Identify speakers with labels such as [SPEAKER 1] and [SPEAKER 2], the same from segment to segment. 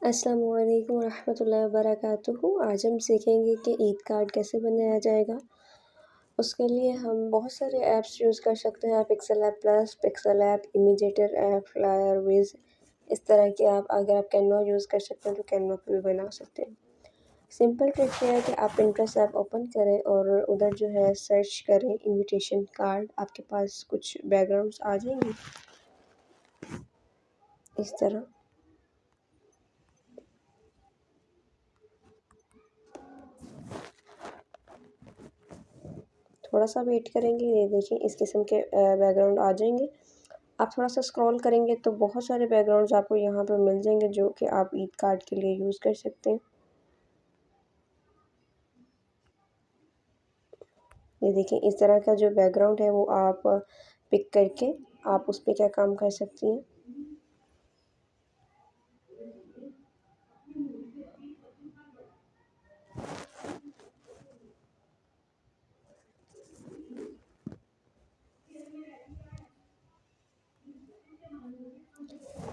[SPEAKER 1] अस्सलामु अलैकुम वरहमतुल्लाहि वबरकातुहू। आज हम सीखेंगे कि ईद कार्ड कैसे बनाया जाएगा। उसके लिए हम बहुत सारे ऐप्स यूज़ कर सकते हैं। Pixel app plus, Pixel app, इमेजेटर ऐप, फ्लायर, विज़, इस तरह के आप अगर आप कैनवा यूज़ कर सकते हैं तो कैनवा पे भी बना सकते हैं। सिंपल ट्रिक ये है कि आप पिंटरेस्ट ऐप ओपन करें और उधर जो है सर्च करें इनविटेशन कार्ड। आपके पास कुछ बैकग्राउंड्स आ जाएंगे इस तरह। थोड़ा सा वेट करेंगे, ये देखिए इस किस्म के बैकग्राउंड आ जाएंगे। आप थोड़ा सा स्क्रॉल करेंगे तो बहुत सारे बैकग्राउंड्स आपको यहाँ पर मिल जाएंगे जो कि आप ईद कार्ड के लिए यूज़ कर सकते हैं। ये देखिए इस तरह का जो बैकग्राउंड है वो आप पिक करके आप उस पर क्या काम कर सकती हैं।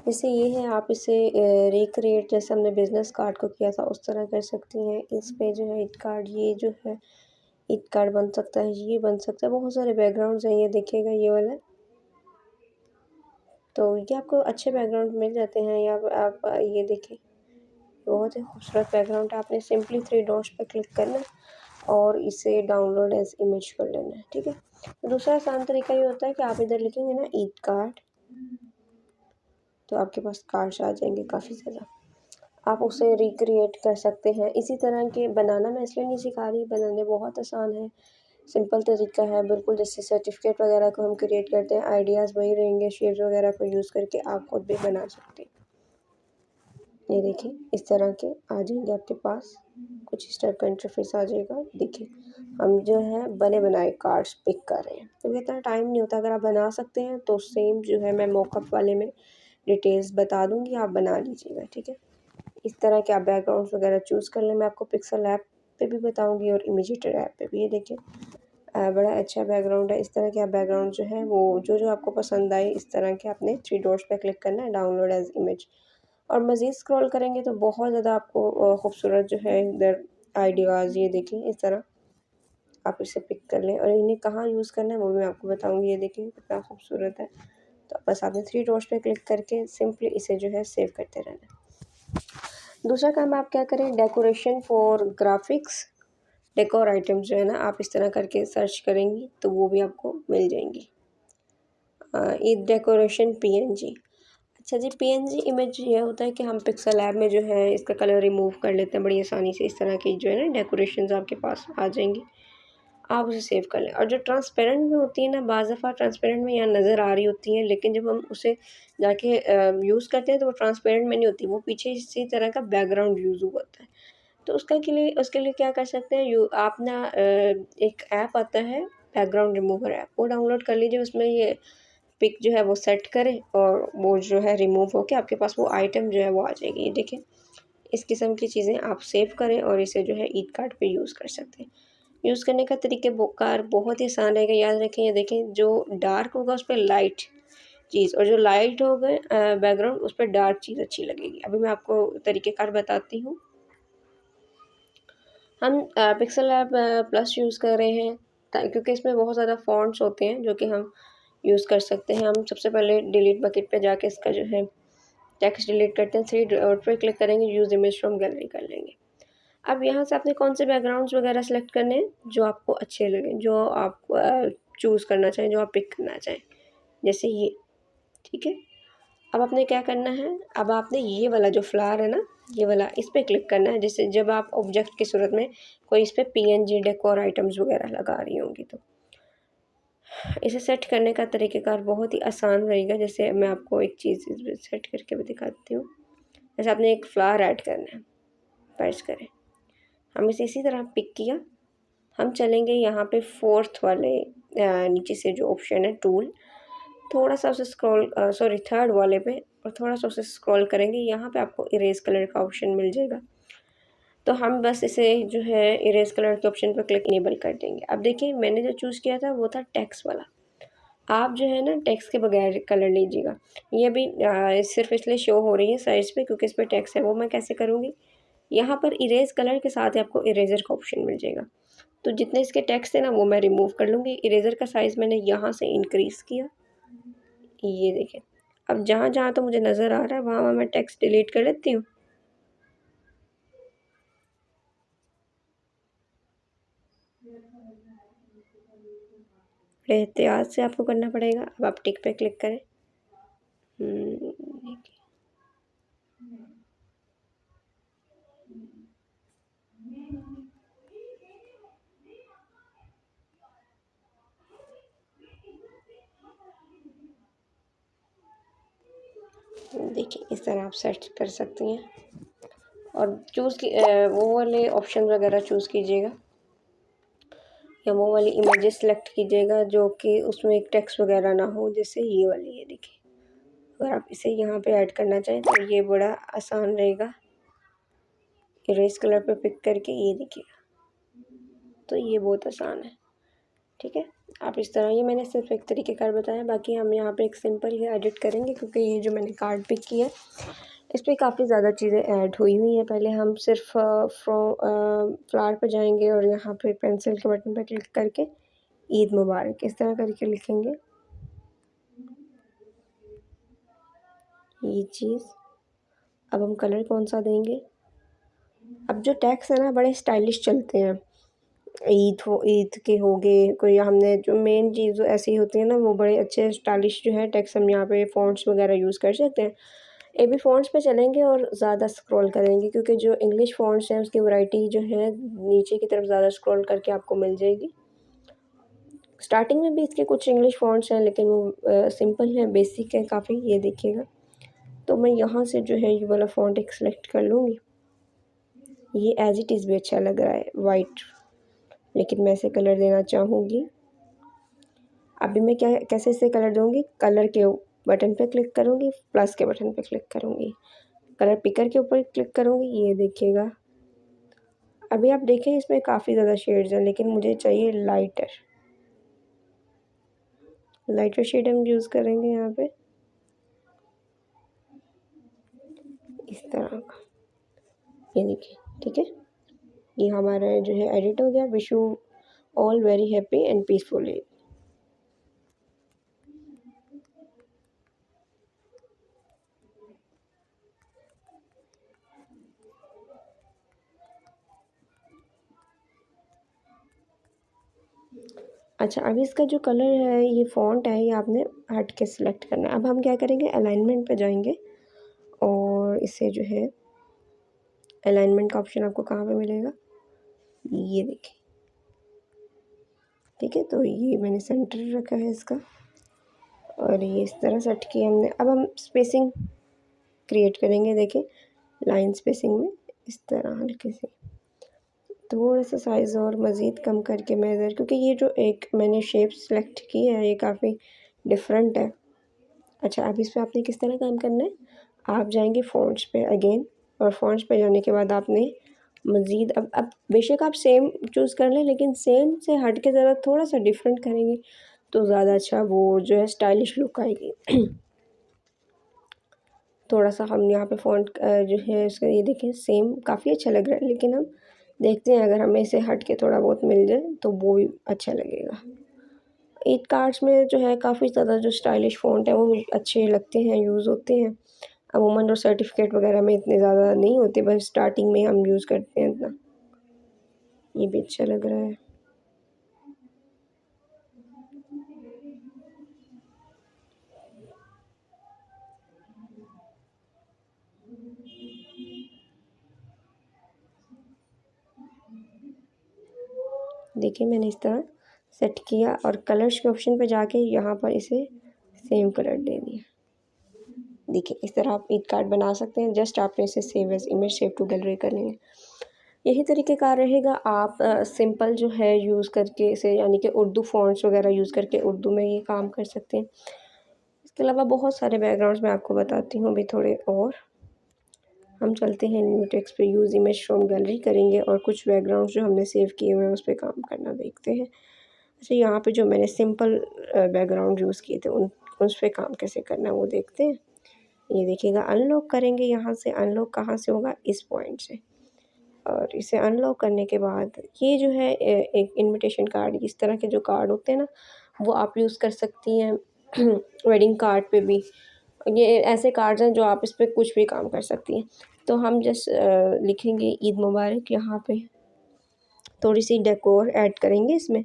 [SPEAKER 1] जैसे ये है, आप इसे रिक्रिएट जैसे हमने बिजनेस कार्ड को किया था उस तरह कर सकती हैं। इस पे जो है ईद कार्ड, ये जो है ईद कार्ड बन सकता है, ये बन सकता है। बहुत सारे बैकग्राउंड्स हैं, ये देखिएगा ये वाला। तो ये आपको अच्छे बैकग्राउंड मिल जाते हैं। या आप ये देखिए बहुत ही खूबसूरत बैकग्राउंड है। आपने सिंपली थ्री डॉट्स पे क्लिक करना है और इसे डाउनलोड एज इमेज कर लेना है, ठीक है। दूसरा आसान तरीका ये होता है कि आप इधर लिखेंगे ना ईद कार्ड, तो आपके पास कार्ड्स आ जाएंगे काफ़ी ज़्यादा। आप उसे रिक्रिएट कर सकते हैं। इसी तरह के बनाना मैं इसलिए नहीं सिखा रही, बनाने बहुत आसान है, सिंपल तरीका है बिल्कुल। जैसे सर्टिफिकेट वगैरह को हम क्रिएट करते हैं, आइडियाज़ वही रहेंगे। शेप्स वगैरह को यूज़ करके आप खुद भी बना सकते हैं। ये देखिए इस तरह के आ जाएंगे आपके पास, कुछ इस टाइप का इंटरफेस आ जाएगा। देखिए हम जो है बने बनाए कार्ड्स पिक कर रहे हैं, क्योंकि इतना टाइम नहीं होता। अगर आप बना सकते हैं तो सेम जो है मैं मॉकअप वाले में डिटेल्स बता दूंगी, आप बना लीजिएगा, ठीक है। इस तरह के आप बैकग्राउंड्स वगैरह चूज़ कर लें। मैं आपको पिक्सल ऐप पे भी बताऊंगी और इमेजेटर ऐप पे भी। ये देखिए बड़ा अच्छा बैकग्राउंड है। इस तरह के आप बैकग्राउंड जो है वो जो आपको पसंद आए, इस तरह के आपने थ्री डॉट्स पे क्लिक करना है, डाउनलोड एज इमेज। और मज़ीद स्क्रॉल करेंगे तो बहुत ज़्यादा आपको खूबसूरत जो है इधर आइडियाज़, ये देखिए इस तरह आप इसे पिक कर लें। और इन्हें कहाँ यूज़ करना है वो भी मैं आपको बताऊंगी। ये देखिए कितना खूबसूरत है। तो बस आपने थ्री डॉट्स पे क्लिक करके सिंपली इसे जो है सेव करते रहना है। दूसरा काम आप क्या करें, decoration for graphics, decor items जो है ना, आप इस तरह करके सर्च करेंगी तो वो भी आपको मिल जाएंगी। Eid decoration PNG. अच्छा जी, पीएनजी इमेज ये होता है कि हम पिक्सल ऐप में जो है इसका कलर रिमूव कर लेते हैं बड़ी आसानी से। इस तरह की जो है ना डेकोरेशंस आपके पास आ जाएंगी, आप उसे सेव कर लें। और जो ट्रांसपेरेंट में होती है ना, बाज़ दफ़ा ट्रांसपेरेंट में यहाँ नज़र आ रही होती हैं, लेकिन जब हम उसे जाके यूज़ करते हैं तो वो ट्रांसपेरेंट में नहीं होती, वो पीछे इसी तरह का बैकग्राउंड यूज़ हुआ होता है। तो उसके लिए क्या कर सकते हैं, आप ना एक ऐप आता है बैकग्राउंड रिमूवर ऐप, वो डाउनलोड कर लीजिए। उसमें ये पिक जो है वो सेट करें और वो जो है रिमूव होके आपके पास वो आइटम जो है वो आ जाएगी। ये देखें इस किस्म की चीज़ें आप सेव करें और इसे जो है ईद कार्ड पे यूज़ कर सकते हैं। यूज़ करने का कार बहुत ही आसान रहेगा। याद रखें, ये देखें जो डार्क होगा उस पर लाइट चीज़, और जो लाइट होगा बैकग्राउंड उस पर डार्क चीज़ अच्छी लगेगी। अभी मैं आपको तरीक़ेकार बताती हूँ। हम पिक्सल ऐप प्लस यूज़ कर रहे हैं क्योंकि इसमें बहुत ज़्यादा फ़ॉन्ट्स होते हैं जो कि हम यूज़ कर सकते हैं। हम सबसे पहले डिलीट बकेट पे जाके इसका जो है टेक्स्ट डिलीट करते हैं, थ्री डॉट पे क्लिक करेंगे, यूज़ इमेज फ्रॉम गैलरी कर लेंगे। अब यहाँ से आपने कौन से बैकग्राउंड्स वगैरह सेलेक्ट करने हैं जो आपको अच्छे लगें, जो आप चूज़ करना चाहें, जो आप पिक करना चाहें, जैसे ये, ठीक है। अब आपने क्या करना है, अब आपने ये वाला जो फ्लावर है ना, ये वाला इस पे क्लिक करना है। जैसे जब आप ऑब्जेक्ट की सूरत में कोई इस पे पीएनजी डेकोर आइटम्स वगैरह लगा रही होंगी तो इसे सेट करने का तरीक़ेकार बहुत ही आसान रहेगा। जैसे मैं आपको एक चीज़ सेट करके भी दिखाती हूँ। जैसे आपने एक फ्लावर ऐड करना है, फर्ज करें हम इसे इसी तरह पिक किया, हम चलेंगे यहाँ पे फोर्थ वाले नीचे से जो ऑप्शन है टूल, थोड़ा सा उसे थर्ड वाले पे, और थोड़ा सा उसे स्क्रॉल करेंगे, यहाँ पे आपको इरेज कलर का ऑप्शन मिल जाएगा। तो हम बस इसे जो है इरेज कलर के ऑप्शन पर क्लिक इनेबल कर देंगे। अब देखिए मैंने जो चूज़ किया था वो था टेक्स्ट वाला, आप जो है ना टेक्स्ट के बगैर कलर लीजिएगा। ये अभी सिर्फ इसलिए शो हो रही है साइड्स पे क्योंकि इस पे टेक्स्ट है। वो मैं कैसे करूँगी, यहाँ पर इरेज कलर के साथ ही आपको इरेज़र का ऑप्शन मिल जाएगा। तो जितने इसके टेक्स्ट है ना वो मैं रिमूव कर लूँगी। इरेज़र का साइज़ मैंने यहाँ से इंक्रीज़ किया, ये देखें। अब जहाँ-जहाँ तो मुझे नज़र आ रहा है वहाँ-वहाँ मैं टेक्स्ट डिलीट कर लेती हूँ। बड़े एहतियात से आपको करना पड़ेगा। अब आप टिक पे क्लिक करें। देखिए, देखिए इस तरह आप सेट कर सकती हैं और चूज़ की वो वाले ऑप्शन वगैरह चूज़ कीजिएगा या वो वाली इमेजेस सेलेक्ट कीजिएगा जो कि उसमें एक टेक्स्ट वगैरह ना हो, जैसे ये वाली, ये देखिए। अगर आप इसे यहाँ पे ऐड करना चाहें तो ये बड़ा आसान रहेगा। इरेज़ कलर पे पिक करके ये देखिए, तो ये बहुत आसान है, ठीक है। आप इस तरह, ये मैंने सिर्फ एक तरीक़ेकार बताया, बाकी हम यहाँ पे एक सिंपल ही एडिट करेंगे क्योंकि ये जो मैंने कार्ड पिक किया है इस पे काफ़ी ज़्यादा चीज़ें ऐड हुई हैं। पहले हम सिर्फ फ्लावर पे जाएंगे और यहाँ पे पेंसिल के बटन पे क्लिक करके ईद मुबारक इस तरह करके लिखेंगे, ये चीज़। अब हम कलर कौन सा देंगे, अब जो टैग्स है ना बड़े स्टाइलिश चलते हैं। ईद के हो गए कोई, हमने जो मेन चीज़ ऐसी होती है ना वो बड़े अच्छे स्टाइलिश जो है टैग्स हम यहाँ पे फ़ॉन्ट्स वगैरह यूज़ कर सकते हैं। एबी फ़ॉन्ट्स पे चलेंगे और ज़्यादा स्क्रॉल करेंगे क्योंकि जो इंग्लिश फ़ॉन्ट्स हैं उसकी वैरायटी जो है नीचे की तरफ ज़्यादा स्क्रॉल करके आपको मिल जाएगी। स्टार्टिंग में भी इसके कुछ इंग्लिश फ़ॉन्ट्स हैं लेकिन वो सिंपल है, बेसिक है काफ़ी, ये देखिएगा। तो मैं यहाँ से जो है ये वाला फ़ॉन्ट एक सेलेक्ट कर लूँगी। ये एज़ इट इज़ भी अच्छा लग रहा है वाइट, लेकिन मैं इसे कलर देना चाहूँगी। अभी मैं क्या कैसे इसे कलर दूँगी, कलर के बटन पे क्लिक करूँगी, प्लस के बटन पे क्लिक करूँगी, कलर पिकर के ऊपर क्लिक करूँगी, ये देखिएगा। अभी आप देखें इसमें काफ़ी ज़्यादा शेड्स हैं लेकिन मुझे चाहिए लाइटर शेड हम यूज़ करेंगे यहाँ पे इस तरह का, ये देखिए, ठीक है। ये हमारा जो है एडिट हो गया। Wish you all very happy and peaceful Eid. अच्छा, अब इसका जो कलर है, ये फ़ॉन्ट है, ये आपने हट के सिलेक्ट करना है। अब हम क्या करेंगे, अलाइनमेंट पे जाएंगे और इसे जो है अलाइनमेंट का ऑप्शन आपको कहाँ पे मिलेगा, ये देखिए, ठीक है। तो ये मैंने सेंटर रखा है इसका और ये इस तरह सेट किया हमने। अब हम स्पेसिंग क्रिएट करेंगे, देखिए लाइन स्पेसिंग में इस तरह हल्के से थोड़ा सा साइज़ और मज़ीद कम करके मैं इधर, क्योंकि ये जो एक मैंने शेप सेलेक्ट की है ये काफ़ी डिफरेंट है। अच्छा, अब इस पे आपने किस तरह काम करना है, आप जाएंगे फ़ॉन्ट्स पे अगेन और फ़ॉन्ट्स पे जाने के बाद आपने मज़ीद, अब बेशक आप सेम चूज़ कर लें लेकिन सेम से हट के ज़रा थोड़ा सा डिफरेंट करेंगे तो ज़्यादा अच्छा वो जो है स्टाइलिश लुक आएगी। थोड़ा सा हम यहाँ पे फ़ॉन्ट जो है उसका, ये देखें सेम काफ़ी अच्छा लग रहा है लेकिन हम देखते हैं अगर हमें इसे हट के थोड़ा बहुत मिल जाए तो वो भी अच्छा लगेगा। ईद कार्ड्स में जो है काफ़ी ज़्यादा जो स्टाइलिश फ़ॉन्ट है वो मुझे अच्छे लगते हैं, यूज़ होते हैं। अमूमन जो सर्टिफिकेट वगैरह में इतने ज़्यादा नहीं होते, बस स्टार्टिंग में हम यूज़ करते हैं इतना। ये भी अच्छा लग रहा है। देखिए मैंने इस तरह सेट किया और कलर्स के ऑप्शन पे जाके यहाँ पर इसे सेम कलर दे दिया। देखिए इस तरह आप ईद कार्ड बना सकते हैं। जस्ट आपने इसे save as image save to gallery कर लेंगे। यही तरीक़ेकार रहेगा। आप सिंपल जो है यूज़ करके इसे, यानी कि उर्दू फ़ॉन्ट्स वगैरह यूज़ करके उर्दू में ये काम कर सकते हैं। इसके अलावा बहुत सारे बैकग्राउंड्स मैं आपको बताती हूँ अभी थोड़े और। हम चलते हैं न्यू टेक्स्ट पे, यूज़ इमेज फ्रॉम गैलरी करेंगे और कुछ बैकग्राउंड्स जो हमने सेव किए हुए हैं उस पे काम करना देखते हैं। अच्छा, यहाँ पे जो मैंने सिंपल बैकग्राउंड यूज़ किए थे उस पे काम कैसे करना है वो देखते हैं। ये देखिएगा, अनलॉक करेंगे यहाँ से। अनलॉक कहाँ से होगा? इस पॉइंट से। और इसे अनलॉक करने के बाद ये जो है एक इनविटेशन कार्ड, इस तरह के जो कार्ड होते हैं ना, वो आप यूज़ कर सकती हैं वेडिंग कार्ड पे भी। ये ऐसे कार्ड्स हैं जो आप इस पे कुछ भी काम कर सकती हैं। तो हम जस्ट लिखेंगे ईद मुबारक यहाँ पे, थोड़ी सी डेकोर ऐड करेंगे इसमें।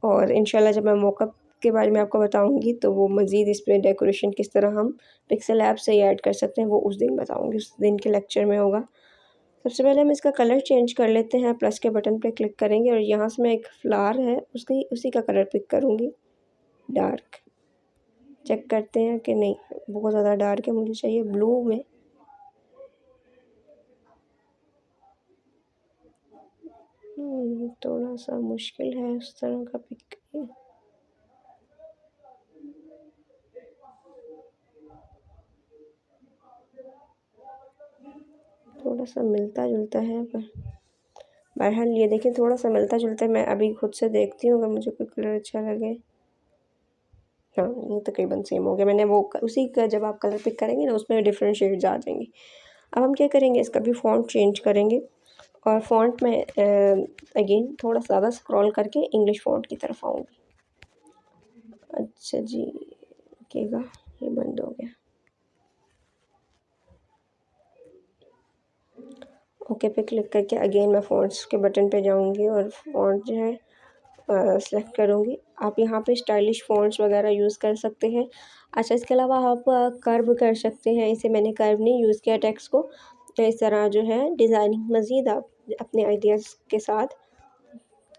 [SPEAKER 1] और इंशाल्लाह जब मैं मॉकअप के बारे में आपको बताऊँगी तो वो मज़ीद इस पे डेकोरेशन किस तरह हम पिक्सेल ऐप से ही ऐड कर सकते हैं वो उस दिन बताऊँगी, उस दिन के लेक्चर में होगा। सबसे पहले हम इसका कलर चेंज कर लेते हैं, प्लस के बटन पे क्लिक करेंगे और यहाँ से मैं एक फ्लावर है उसकी उसी का कलर पिक करूँगी, डार्क। चेक करते हैं कि नहीं बहुत ज़्यादा डार्क है, मुझे चाहिए ब्लू में। थोड़ा सा मुश्किल है उस तरह का पिक। थोड़ा सा मिलता जुलता है पर बहरहाल ये देखिए थोड़ा सा मिलता जुलता है। मैं अभी खुद से देखती हूँ अगर मुझे कोई कलर अच्छा लगे। हाँ, ये तकरीबन सेम हो गया। मैंने वो उसी का जब आप कलर पिक करेंगे ना उसमें डिफरेंट शेड्स आ जाएंगे। अब हम क्या करेंगे, इसका भी फ़ॉन्ट चेंज करेंगे और फ़ॉन्ट में अगेन थोड़ा ज़्यादा स्क्रॉल करके इंग्लिश फ़ॉन्ट की तरफ आऊँगी। अच्छा जी, रुकिएगा, ये बंद हो गया। ओके पे क्लिक करके अगेन मैं फ़ॉन्ट्स के बटन पे जाऊँगी और फ़ॉन्ट जो है सेलेक्ट करूँगी। आप यहाँ पे स्टाइलिश फ़ॉन्ट्स वगैरह यूज़ कर सकते हैं। अच्छा, इसके अलावा आप कर्व कर सकते हैं। इसे मैंने कर्व नहीं यूज़ किया टेक्स्ट को, तो इस तरह जो है डिज़ाइनिंग मज़ीद आप अपने आइडियाज़ के साथ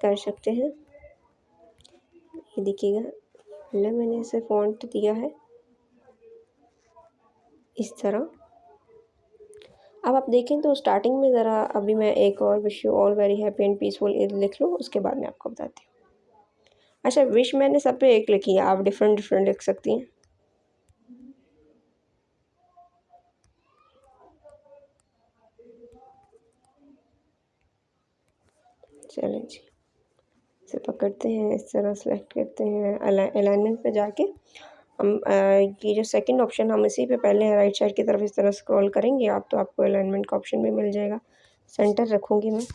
[SPEAKER 1] कर सकते हैं। ये देखिएगा, मतलब मैंने इसे फ़ॉन्ट दिया है इस तरह। अब आप देखें तो स्टार्टिंग में ज़रा अभी मैं एक और wish you all very happy and peaceful Eid लिख लूँ, उसके बाद मैं आपको बताती हूँ। अच्छा, विश मैंने सब पे एक लिखी है, आप डिफरेंट डिफरेंट लिख सकती हैं। चलें जी, इसे पकड़ते हैं, इस तरह सेलेक्ट करते हैं। अलाइनमेंट पे जाके हम ये जो सेकंड ऑप्शन हम इसी पे पहले राइट साइड की तरफ इस तरह स्क्रॉल करेंगे आप तो आपको अलाइनमेंट का ऑप्शन भी मिल जाएगा। सेंटर रखूँगी मैं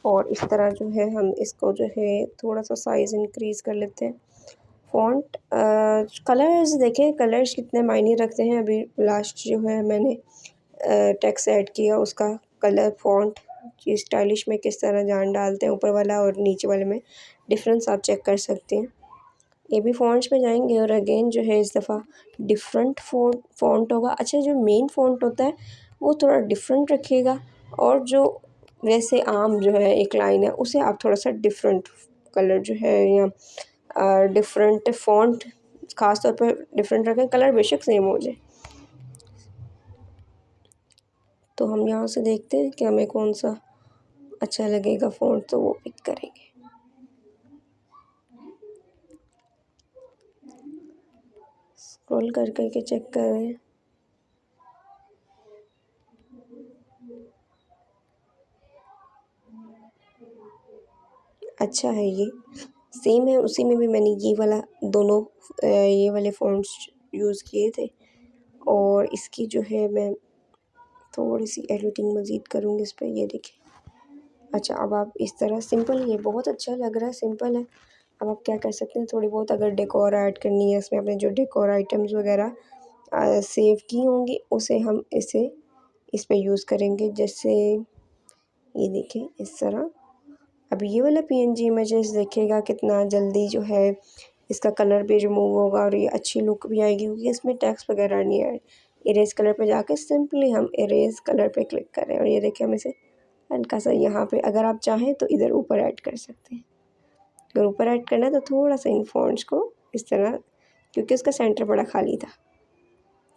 [SPEAKER 1] और इस तरह जो है हम इसको जो है थोड़ा सा साइज़ इंक्रीज़ कर लेते हैं। फ़ॉन्ट कलर्स देखें, कलर्स कितने मायने रखते हैं। अभी लास्ट जो है मैंने टेक्स्ट ऐड किया उसका कलर फ़ॉन्ट ये स्टाइलिश में किस तरह जान डालते हैं, ऊपर वाला और नीचे वाले में डिफरेंस आप चेक कर सकते हैं। ये भी फ़ॉन्ट्स में जाएंगे और अगेन जो है इस दफ़ा डिफरेंट फ़ॉन्ट होगा। अच्छा, जो मेन फ़ॉन्ट होता है वो थोड़ा डिफरेंट रखिएगा और जो वैसे आम जो है एक लाइन है उसे आप थोड़ा सा डिफरेंट कलर जो है या डिफरेंट फ़ॉन्ट ख़ास तौर पर डिफरेंट रखें, कलर बेशक सेम हो जाए। तो हम यहाँ से देखते हैं कि हमें कौन सा अच्छा लगेगा फ़ॉन्ट तो वो पिक करेंगे। स्क्रॉल कर कर के चेक कर रहे हैं। अच्छा है, ये सेम है, उसी में भी मैंने ये वाला दोनों ये वाले फ़ॉन्ट्स यूज़ किए थे और इसकी जो है मैं थोड़ी सी एडिटिंग मज़ीद करूँगी इस पे, ये देखिए। अच्छा, अब आप इस तरह सिंपल, ये बहुत अच्छा लग रहा है, सिंपल है। अब आप क्या कर सकते हैं, थोड़ी बहुत अगर डेकोर ऐड करनी है इसमें, अपने जो डेकोर आइटम्स वगैरह सेव की होंगी उसे हम इस पे यूज़ करेंगे। जैसे ये देखिए इस तरह। अब ये वाला पीएनजी इमेजेस देखिएगा कितना जल्दी जो है इसका कलर भी रिमूव होगा और ये अच्छी लुक भी आएगी क्योंकि इसमें टेक्स्ट वगैरह नहीं है। इरेज कलर पे जाके सिंपली हम इरेज कलर पे क्लिक करें और ये देखिए हम इसे हल्का सा यहाँ पे अगर आप चाहें तो इधर ऊपर ऐड कर सकते हैं। अगर ऊपर ऐड करना है तो थोड़ा सा इन फॉन्ट्स को इस तरह, क्योंकि इसका सेंटर बड़ा खाली था,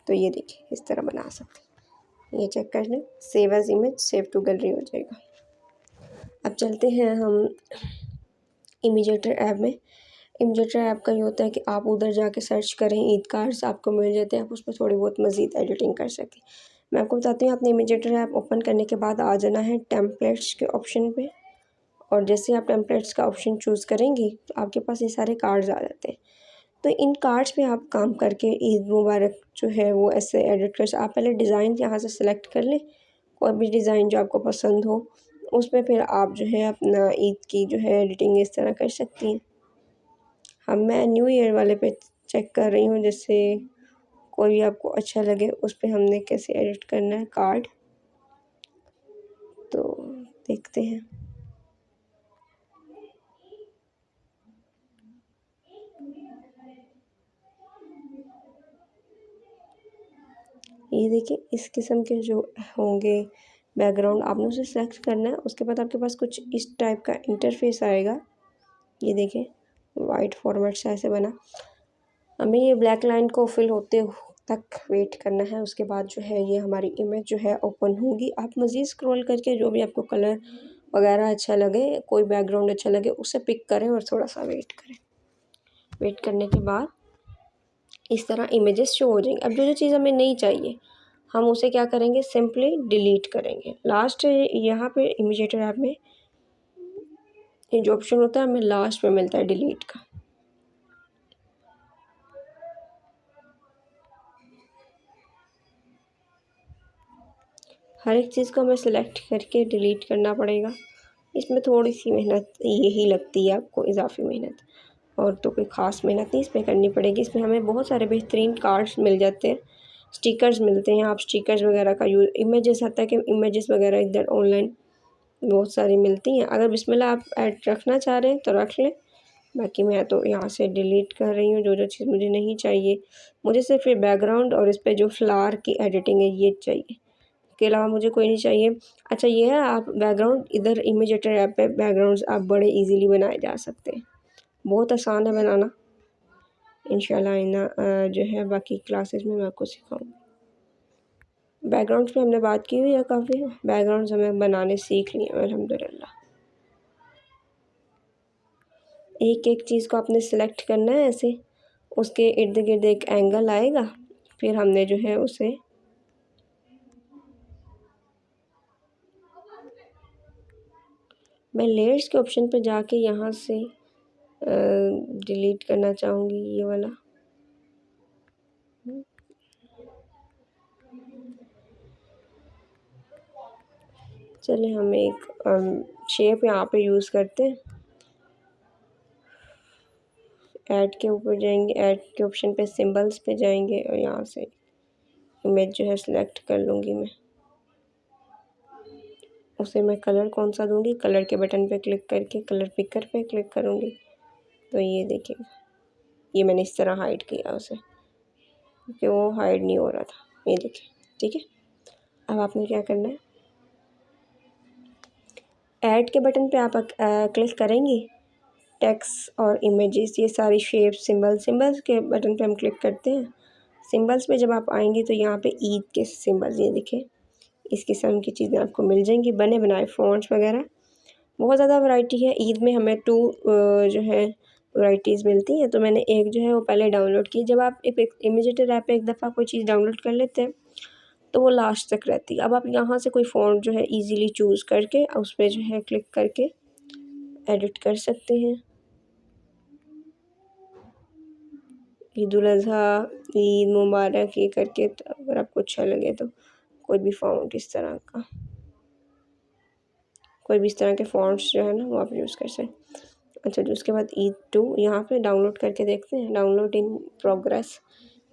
[SPEAKER 1] तो ये देखिए इस तरह बना सकते हैं। ये चेक कर लें, save as image, save to gallery हो जाएगा। अब चलते हैं हम इमेजेटर ऐप में। इमेजेटर ऐप का ये होता है कि आप उधर जाके सर्च करें, ईद कार्ड्स आपको मिल जाते हैं, आप उस पर थोड़ी बहुत मज़ीद एडिटिंग कर सकते हैं। मैं आपको बताती हूँ, आपने इमेजेटर ऐप ओपन करने के बाद आ जाना है टेम्पलेट्स के ऑप्शन पे और जैसे आप टेम्पलेट्स का ऑप्शन चूज़ करेंगी तो आपके पास ये सारे कार्ड्स आ जाते हैं। तो इन कार्ड्स पे आप काम करके ईद मुबारक जो है वो ऐसे एडिट कर आप पहले डिज़ाइन यहाँ से सिलेक्ट कर लें, कोई भी डिज़ाइन जो आपको पसंद हो, उसमें फिर आप जो है अपना ईद की जो है एडिटिंग इस तरह कर सकती हैं। हाँ, मैं न्यू ईयर वाले पे चेक कर रही हूँ, जैसे कोई भी आपको अच्छा लगे उस पे हमने कैसे एडिट करना है कार्ड, तो देखते हैं। ये देखिए इस किस्म के जो होंगे बैकग्राउंड आपने उसे सेलेक्ट करना है। उसके बाद आपके पास कुछ इस टाइप का इंटरफेस आएगा। ये देखिए वाइट फॉर्मेट से ऐसे बना। हमें ये ब्लैक लाइन को फिल होते तक वेट करना है। उसके बाद जो है ये हमारी इमेज जो है ओपन होगी। आप मज़ीद स्क्रॉल करके जो भी आपको कलर वगैरह अच्छा लगे, कोई बैकग्राउंड अच्छा लगे उसे पिक करें और थोड़ा सा वेट करें। वेट करने के बाद इस तरह इमेजेस शो हो जाएंगी। अब जो चीज़ हमें नहीं चाहिए हम उसे क्या करेंगे, सिंपली डिलीट करेंगे। लास्ट यहाँ पे इमेजेटर ऐप में ये जो ऑप्शन होता है हमें लास्ट में मिलता है डिलीट का। हर एक चीज़ को हमें सेलेक्ट करके डिलीट करना पड़ेगा। इसमें थोड़ी सी मेहनत यही लगती है आपको, इजाफी मेहनत, और तो कोई ख़ास मेहनत नहीं इसमें करनी पड़ेगी। इसमें हमें बहुत सारे बेहतरीन कार्ड्स मिल जाते हैं, स्टिकर्स मिलते हैं। आप स्टिकर्स वगैरह का यूज़, इमेजेस आता है कि इमेजेस वगैरह इधर ऑनलाइन बहुत सारी मिलती हैं। अगर बिस्मिल्लाह आप ऐड रखना चाह रहे हैं तो रख लें, बाकी मैं तो यहाँ से डिलीट कर रही हूँ जो चीज़ मुझे नहीं चाहिए। मुझे सिर्फ ये बैकग्राउंड और इस पे जो फ्लावर की एडिटिंग है ये चाहिए, इसके अलावा मुझे कोई नहीं चाहिए। अच्छा ये है, आप बैकग्राउंड इधर इमेजेटर ऐप पे बैकग्राउंड्स आप बड़े इजीली बनाए जा सकते हैं, बहुत आसान है बनाना। इंशाल्लाह आइंदा जो है बाकी क्लासेस में मैं आपको सिखाऊंगी। बैकग्राउंड्स पे हमने बात की हुई है, काफ़ी बैकग्राउंड्स हमें बनाने सीख लिए अल्हम्दुलिल्लाह। एक एक चीज़ को आपने सेलेक्ट करना है ऐसे, उसके इर्द गिर्द एक एंगल आएगा, फिर हमने जो है उसे मैं लेयर्स के ऑप्शन पे जाके यहाँ से डिलीट करना चाहूँगी ये वाला। चलिए हम एक शेप यहाँ पे यूज़ करते हैं। ऐड के ऊपर जाएंगे, ऐड के ऑप्शन पे सिंबल्स पे जाएंगे और यहाँ से इमेज जो है सिलेक्ट कर लूँगी मैं। उसे मैं कलर कौन सा दूँगी, कलर के बटन पे क्लिक करके कलर पिकर पे क्लिक करूँगी तो ये देखिए ये मैंने इस तरह हाइड किया उसे, क्योंकि वो हाइड नहीं हो रहा था। ये देखिए, ठीक है। अब आपने क्या करना है, ऐड के बटन पे आप क्लिक करेंगी, टेक्स्ट और इमेजेस ये सारी शेप सिंबल्स के बटन पे हम क्लिक करते हैं। सिंबल्स पे जब आप आएंगे तो यहाँ पे ईद के सिंबल्स ये देखिए इस किस्म की चीज़ें आपको मिल जाएंगी, बने बनाए फ़ॉन्ट्स वगैरह। बहुत ज़्यादा वैरायटी है। ईद में हमें जो है वैराइटीज़ मिलती हैं, तो मैंने एक जो है वो पहले डाउनलोड की। जब आप एक इमेजेटर ऐप पे एक दफ़ा कोई चीज़ डाउनलोड कर लेते हैं तो वो लास्ट तक रहती है। अब आप यहाँ से कोई फ़ॉन्ट जो है ईज़िली चूज़ करके उस पर जो है क्लिक करके एडिट कर सकते हैं। ईद उल अज़हा, ईद मुबारक ये करके, तो अगर आपको अच्छा लगे तो कोई भी फ़ॉन्ट इस तरह का, कोई भी इस तरह के फ़ॉन्ट्स जो है ना वो आप यूज़ कर सकते। अच्छा जो उसके बाद ईद 2 यहाँ पे डाउनलोड करके देखते हैं, डाउनलोड इन प्रोग्रेस।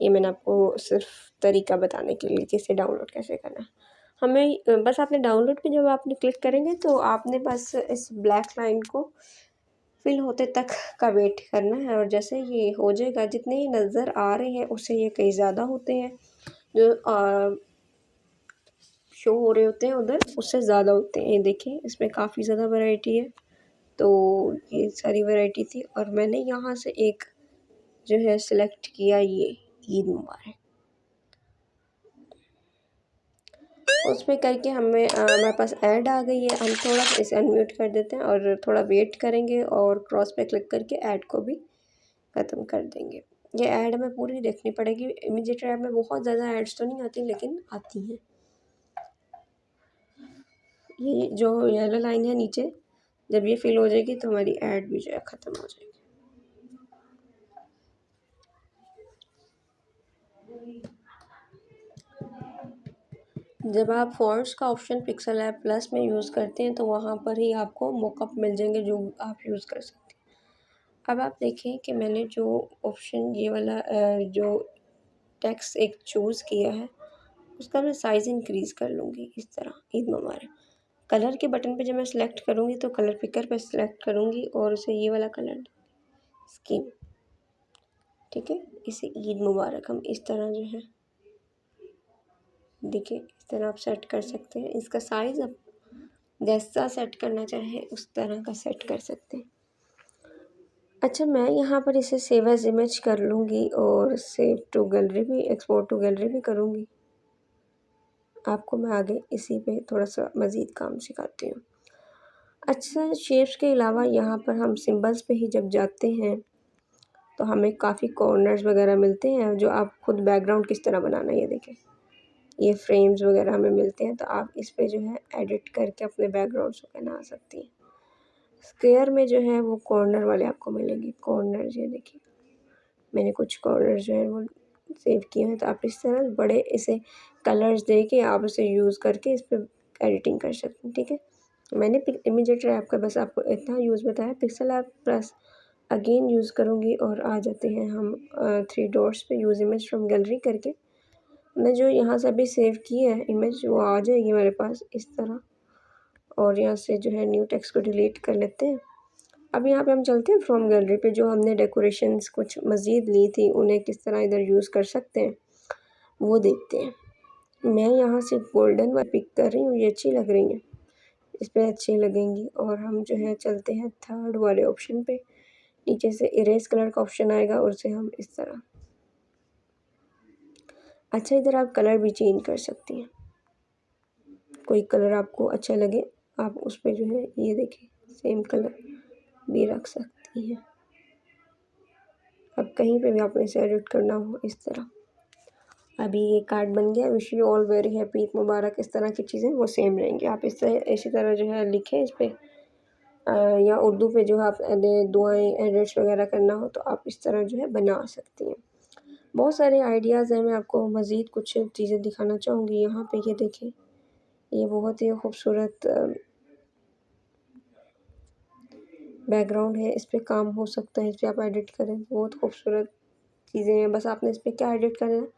[SPEAKER 1] ये मैंने आपको सिर्फ तरीका बताने के लिए कि इसे डाउनलोड कैसे करना है। हमें बस आपने डाउनलोड पे जब आपने क्लिक करेंगे तो आपने बस इस ब्लैक लाइन को फिल होते तक का वेट करना है, और जैसे ये हो जाएगा, जितने ही नज़र आ रहे हैं उससे ये कहीं ज़्यादा होते हैं, जो शो हो रहे होते हैं उधर उससे ज़्यादा होते हैं। ये देखिए इसमें काफ़ी ज़्यादा वैरायटी है। तो ये सारी वैरायटी थी और मैंने यहाँ से एक जो है सिलेक्ट किया ये ईद मुबारक। उसमें करके हमारे पास ऐड आ गई है। हम थोड़ा सा इसे अनम्यूट कर देते हैं और थोड़ा वेट करेंगे और क्रॉस पे क्लिक करके ऐड को भी ख़त्म कर देंगे। ये ऐड हमें पूरी देखनी पड़ेगी। इमेजेटर ऐप में बहुत ज़्यादा ऐड्स तो नहीं आती लेकिन आती हैं। ये जो येलो लाइन है नीचे जब ये फिल हो जाएगी तो हमारी ऐड भी जो है ख़त्म हो जाएगी। जब आप फॉन्ट्स का ऑप्शन पिक्सल ऐप प्लस में यूज़ करते हैं तो वहाँ पर ही आपको मॉकअप मिल जाएंगे जो आप यूज़ कर सकते हैं। अब आप देखें कि मैंने जो ऑप्शन ये वाला जो टेक्स्ट एक चूज़ किया है उसका मैं साइज़ इंक्रीज़ कर लूँगी इस तरह। ईद मुबारक कलर के बटन पे जब मैं सिलेक्ट करूँगी तो कलर पिकर पे सिलेक्ट करूँगी और उसे ये वाला कलर स्कीम, ठीक है। इसे ईद मुबारक हम इस तरह जो है देखिए इस तरह आप सेट कर सकते हैं। इसका साइज़ आप जैसा सेट करना चाहे उस तरह का सेट कर सकते हैं। अच्छा मैं यहाँ पर इसे सेव एज इमेज कर लूँगी और सेव टू गैलरी भी एक्सपोर्ट टू गैलरी भी करूँगी। आपको मैं आगे इसी पे थोड़ा सा मज़ीद काम सिखाती हूँ। अच्छा शेप्स के अलावा यहाँ पर हम सिंबल्स पे ही जब जाते हैं तो हमें काफ़ी कॉर्नर्स वगैरह मिलते हैं जो आप खुद बैकग्राउंड किस तरह बनाना है ये देखें। ये फ्रेम्स वगैरह हमें मिलते हैं तो आप इस पे जो है एडिट करके अपने बैकग्राउंड्स को बना सकती हैं। स्क्वायर में जो है वो कॉर्नर वाले आपको मिलेंगे कॉर्नर, ये देखिए मैंने कुछ कॉर्नर जो है वो सेव किए हैं। तो आप इस तरह बड़े इसे कलर्स दे के आप उसे यूज़ करके इस पर एडिटिंग कर सकते हैं, ठीक है। मैंने इमेजेटर ऐप का बस आपको इतना यूज़ बताया। Pixel app plus again use करूँगी और आ जाते हैं हम 3 डॉट्स पे यूज़ इमेज फ्रॉम गैलरी करके। मैं जो यहाँ से अभी सेव की है इमेज वो आ जाएगी मेरे पास इस तरह और यहाँ से जो है न्यू टेक्स्ट को डिलीट कर लेते हैं। अब यहाँ पे हम चलते हैं फ्रॉम गैलरी पे जो हमने डेकोरेशंस कुछ मज़ीद ली थी उन्हें किस तरह इधर यूज़ कर सकते हैं वो देखते हैं। मैं यहाँ से गोल्डन वाली पिक कर रही हूँ, ये अच्छी लग रही हैं, इस पर अच्छी लगेंगी। और हम जो है चलते हैं थर्ड वाले ऑप्शन पे, नीचे से इरेज कलर का ऑप्शन आएगा और उसे हम इस तरह। अच्छा इधर आप कलर भी चेंज कर सकती हैं, कोई कलर आपको अच्छा लगे आप उस पर जो है ये देखिए सेम कलर भी रख सकती हैं। अब कहीं पे भी आपने इसे एडिट करना हो इस तरह। अभी ये कार्ड बन गया, wish you all very happy Eid मुबारक, इस तरह की चीज़ें वो सेम रहेंगी। आप इसी तरह जो है लिखें इस पर या उर्दू पे जो है आप दुआएं एडिट्स वगैरह करना हो तो आप इस तरह जो है बना सकती हैं। बहुत सारे आइडियाज़ हैं, मैं आपको मज़ीद कुछ चीज़ें दिखाना चाहूँगी। यहाँ पे ये देखें ये बहुत ही खूबसूरत बैकग्राउंड है, इस पर काम हो सकता है, इस पर आप एडिट करें, बहुत खूबसूरत चीज़ें हैं। बस आपने इस पर क्या एडिट करना है,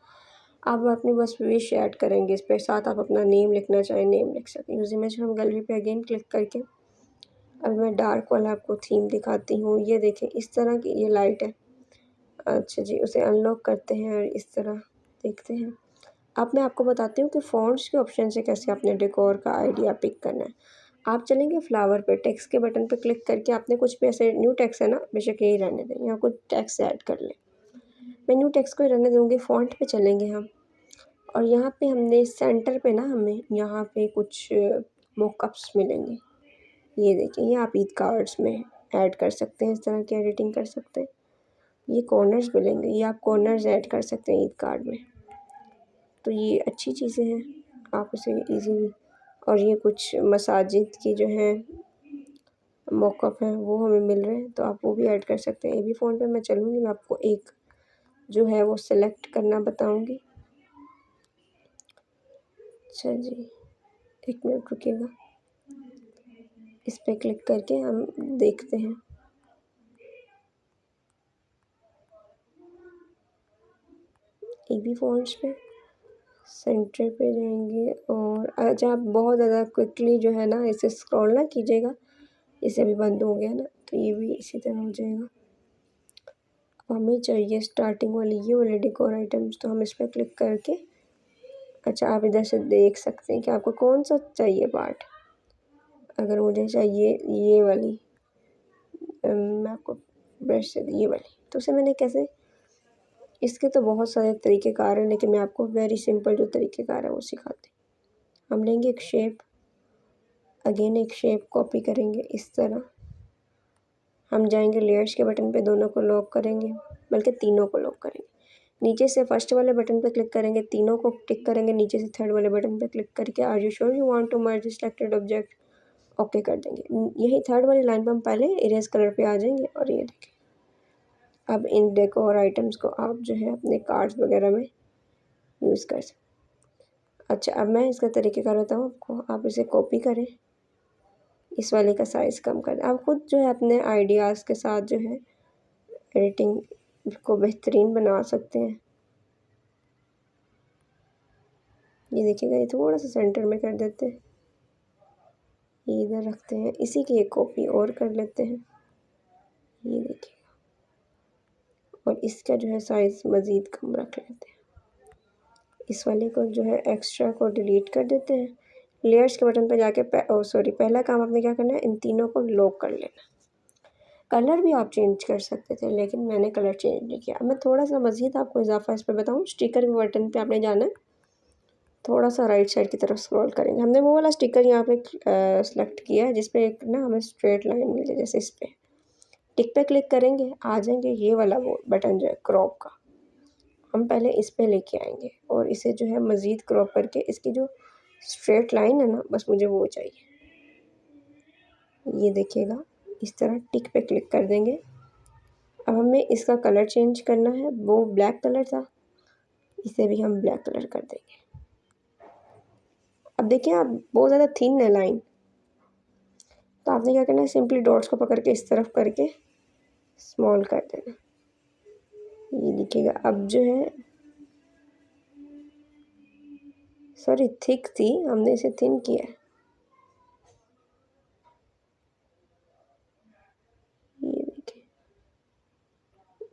[SPEAKER 1] आप अपनी बस विश ऐड करेंगे इस पर, साथ आप अपना नेम लिखना चाहें नेम लिख सकते हैं। यूज़ इमेज हम गैलरी पे अगेन क्लिक करके अब मैं डार्क वाला आपको थीम दिखाती हूँ। ये देखें इस तरह की ये लाइट है। अच्छा जी उसे अनलॉक करते हैं और इस तरह देखते हैं। अब मैं आपको बताती हूँ कि फ़ॉन्ट्स के ऑप्शन से कैसे अपने डेकोर का आइडिया पिक करना है। आप चलेंगे फ्लावर पे, टेक्स्ट के बटन पे क्लिक करके आपने कुछ भी ऐसे न्यू टेक्स्ट है ना, बेशक यही रहने दें, यहाँ कुछ टेक्स्ट ऐड कर लें। मैं न्यू टेक्स्ट को ही रहने दूँगी। फ़ॉन्ट पे चलेंगे हम और यहाँ पे हमने सेंटर पे ना हमें यहाँ पे कुछ मॉकअप्स मिलेंगे। ये देखिए ये आप ईद कार्ड्स में ऐड कर सकते हैं, इस तरह की एडिटिंग कर सकते हैं। ये कॉर्नर्स मिलेंगे, ये आप कॉर्नर्स ऐड कर सकते हैं ईद कार्ड में। तो ये अच्छी चीज़ें हैं, आप उसे ईज़िली। और ये कुछ मसाजिद की जो है मॉकअप हैं वो हमें मिल रहे हैं तो आप वो भी ऐड कर सकते हैं। ये भी फ़ोन पे मैं चलूँगी, मैं आपको एक जो है वो सेलेक्ट करना बताऊँगी। अच्छा जी 1 मिनट रुकिएगा, इस पे क्लिक करके हम देखते हैं। ये भी फ़ॉन्ट्स पे सेंटर पे जाएंगे और अच्छा आप बहुत ज़्यादा क्विकली जो है ना इसे स्क्रॉल ना कीजिएगा, इसे अभी बंद हो गया ना तो ये भी इसी तरह हो जाएगा। हमें चाहिए स्टार्टिंग वाली ये वाले डेकोर आइटम्स तो हम इस पर क्लिक करके अच्छा आप इधर से देख सकते हैं कि आपको कौन सा चाहिए पार्ट। अगर मुझे चाहिए ये वाली मैं आपको ब्रश से ये वाली तो उसे मैंने कैसे, इसके तो बहुत सारे तरीक़ेकार हैं लेकिन मैं आपको वेरी सिंपल जो तरीक़ेकार है वो सिखाती हूँ। हम लेंगे एक शेप, अगेन एक शेप कॉपी करेंगे इस तरह। हम जाएंगे लेयर्स के बटन पे, दोनों को लॉक करेंगे, बल्कि तीनों को लॉक करेंगे। नीचे से फर्स्ट वाले बटन पे क्लिक करेंगे, तीनों को टिक करेंगे, नीचे से थर्ड वाले बटन पे क्लिक करके are you sure you want to merge selected object okay कर देंगे। यही थर्ड वाली लाइन पर हम पहले इरेज कलर पे आ जाएंगे और ये देखिए अब इन डेकोर आइटम्स को आप जो है अपने कार्ड्स वगैरह में यूज़ कर सकते। अच्छा, अब मैं इसका तरीक़ेकार बताऊँ आपको। आप इसे कॉपी करें, इस वाले का साइज़ कम कर दें। आप खुद जो है अपने आइडियाज़ के साथ जो है एडिटिंग को बेहतरीन बना सकते हैं। ये देखिएगा, ये थोड़ा सा सेंटर में कर देते हैं, ये इधर रखते हैं, इसी की एक कॉपी और कर लेते हैं। ये देखिएगा, और इसका जो है साइज़ मज़ीद कम रख लेते हैं। इस वाले को जो है एक्स्ट्रा को डिलीट कर देते हैं। लेयर्स के बटन पर जाके पहला काम आपने क्या करना है, इन तीनों को लॉक कर लेना। कलर भी आप चेंज कर सकते थे, लेकिन मैंने कलर चेंज नहीं किया। अब मैं थोड़ा सा मज़ीद आपको इजाफा इस पर बताऊँ। स्टिकर के बटन पे आपने जाना है, थोड़ा सा राइट साइड की तरफ स्क्रॉल करेंगे। हमने वो वाला स्टिकर यहाँ पे सेलेक्ट किया है जिसपे एक ना हमें स्ट्रेट लाइन मिले, जैसे इस पर टिक पे क्लिक करेंगे, आ जाएंगे ये वाला वो बटन जो है क्रॉप का। हम पहले इस पे लेके आएंगे और इसे जो है मज़ीद क्रॉप करके इसकी जो स्ट्रेट लाइन है ना, बस मुझे वो चाहिए। ये देखिएगा, इस तरह टिक पे क्लिक कर देंगे। अब हमें इसका कलर चेंज करना है, वो ब्लैक कलर था, इसे भी हम ब्लैक कलर कर देंगे। अब देखिए आप बहुत ज़्यादा थिन है लाइन, तो आपने क्या करना है, सिंपली डॉट्स को पकड़ के इस तरफ करके स्मॉल कर देना। ये देखिएगा, अब जो है सॉरी थिक थी, हमने इसे थिन किया है। ये देखिए,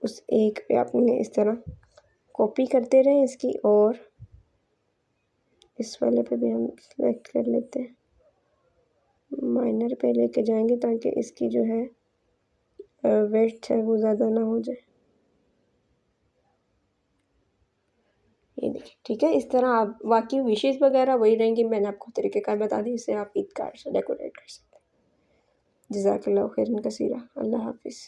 [SPEAKER 1] उस एक पे आपने इस तरह कॉपी करते रहे इसकी, और इस वाले पे भी हम सेलेक्ट कर लेते हैं, माइनर पे लेके जाएंगे ताकि इसकी जो है वेट है वो ज़्यादा ना हो जाए। ये देखिए, ठीक है। इस तरह आप बाकी विशेज़ वगैरह वही रहेंगी, मैंने आपको तरीक़ेकार बता दी, इससे आप ईद कार्ड से डेकोरेट कर सकते हैं। जज़ाकल्लाहु खैरन कसीरा। अल्लाह हाफ़िज़।